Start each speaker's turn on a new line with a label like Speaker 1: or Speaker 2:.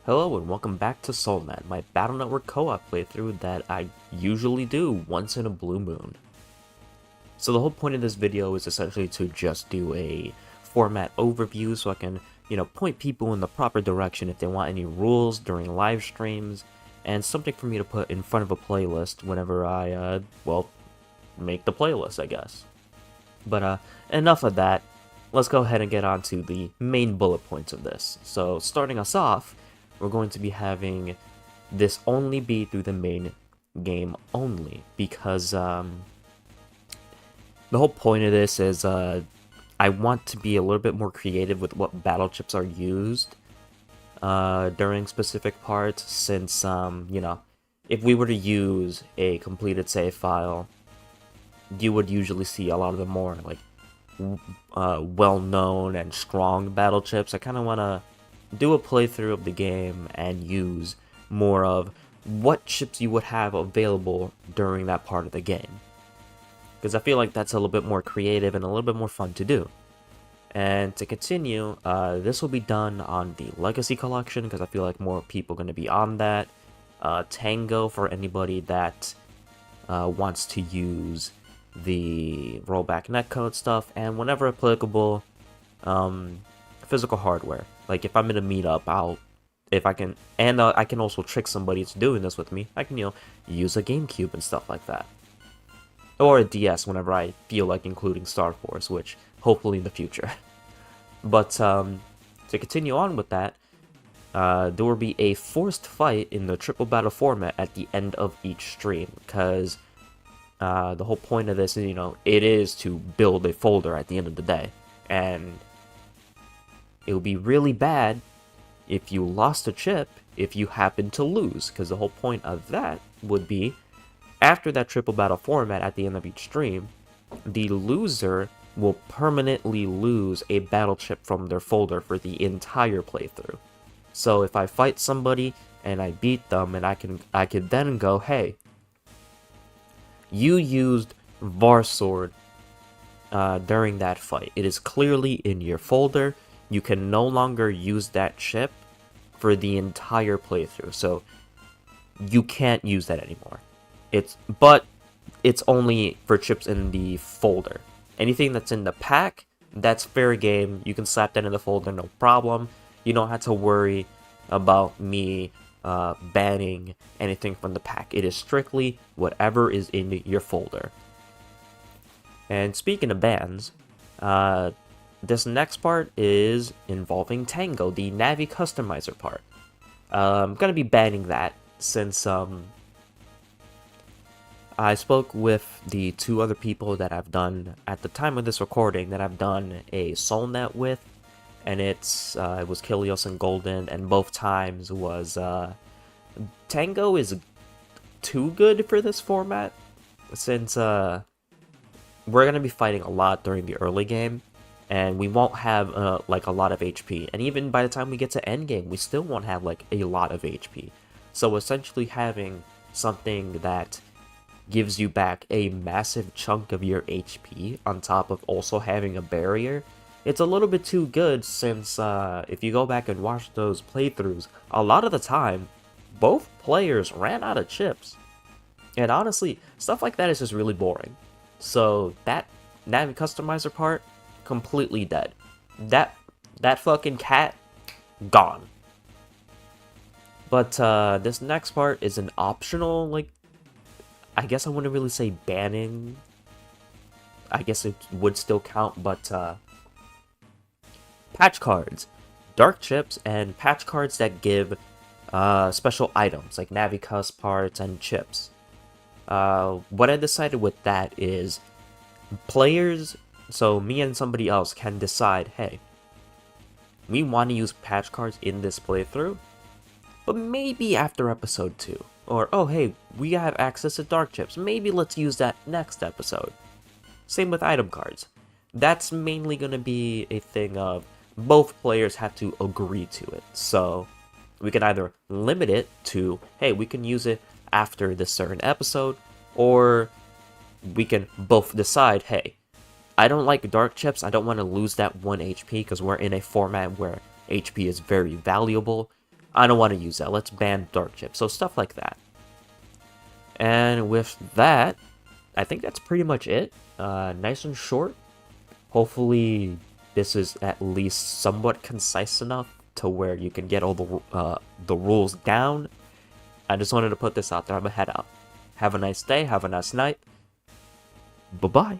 Speaker 1: Hello and welcome back to Soulnet, my Battle Network co-op playthrough that I usually do once in a blue moon. So the whole point of this video is essentially to just do a format overview so I can, point people in the proper direction if they want any rules during live streams, and something for me to put in front of a playlist whenever I, make the playlist, I guess. But, enough of that. Let's go ahead and get on to the main bullet points of this. So, starting us off, we're going to be having this only be through the main game only, because the whole point of this is I want to be a little bit more creative with what battle chips are used during specific parts, since, if we were to use a completed save file, you would usually see a lot of the more, like, well-known and strong battle chips. I kind of want to do a playthrough of the game and use more of what chips you would have available during that part of the game, because I feel like that's a little bit more creative and a little bit more fun to do. And to continue, this will be done on the Legacy Collection, because I feel like more people are going to be on that. Tango for anybody that wants to use the rollback netcode stuff, and whenever applicable, physical hardware. Like if I'm in a meetup, I can also trick somebody into doing this with me. I can, use a GameCube and stuff like that, or a DS whenever I feel like including Star Force, which hopefully in the future. But to continue on with that, there will be a forced fight in the triple battle format at the end of each stream, because the whole point of this is, it is to build a folder at the end of the day, and it would be really bad if you lost a chip if you happen to lose, because the whole point of that would be, after that triple battle format at the end of each stream, the loser will permanently lose a battle chip from their folder for the entire playthrough. So if I fight somebody and I beat them, and I could then go, hey, you used Varsword during that fight. It is clearly in your folder. You can no longer use that chip for the entire playthrough, so you can't use that anymore. But it's only for chips in the folder. Anything that's in the pack, that's fair game. You can slap that in the folder, no problem. You don't have to worry about me banning anything from the pack. It is strictly whatever is in your folder. And speaking of bans, this next part is involving Tango, the Navi customizer part. I'm gonna be banning that since I spoke with the two other people that I've done at the time of this recording that I've done a Soulnet with, and it was Kilios and Golden, and both times was Tango is too good for this format, since we're gonna be fighting a lot during the early game, and we won't have like a lot of HP, and even by the time we get to endgame, we still won't have like a lot of HP. So essentially having something that gives you back a massive chunk of your HP on top of also having a barrier, it's a little bit too good, since if you go back and watch those playthroughs, a lot of the time, both players ran out of chips. And honestly, stuff like that is just really boring. So that Navi customizer part, completely dead. That fucking cat, gone. But this next part is an optional, like, I guess I wouldn't really say banning. I guess it would still count, but patch cards. Dark chips and patch cards that give special items, like Navicus parts and chips. What I decided with that is, players, so me and somebody else, can decide, hey, we want to use patch cards in this playthrough, but maybe after episode 2. Or, oh hey, we have access to dark chips, maybe let's use that next episode. Same with item cards. That's mainly going to be a thing of both players have to agree to it. So we can either limit it to, hey, we can use it after this certain episode, or we can both decide, hey, I don't like dark chips, I don't want to lose that 1 HP, because we're in a format where HP is very valuable. I don't want to use that. Let's ban dark chip. So stuff like that. And with that, I think that's pretty much it. Nice and short. Hopefully this is at least somewhat concise enough to where you can get all the rules down. I just wanted to put this out there. I'm gonna head out. Have a nice day. Have a nice night. Bye-bye.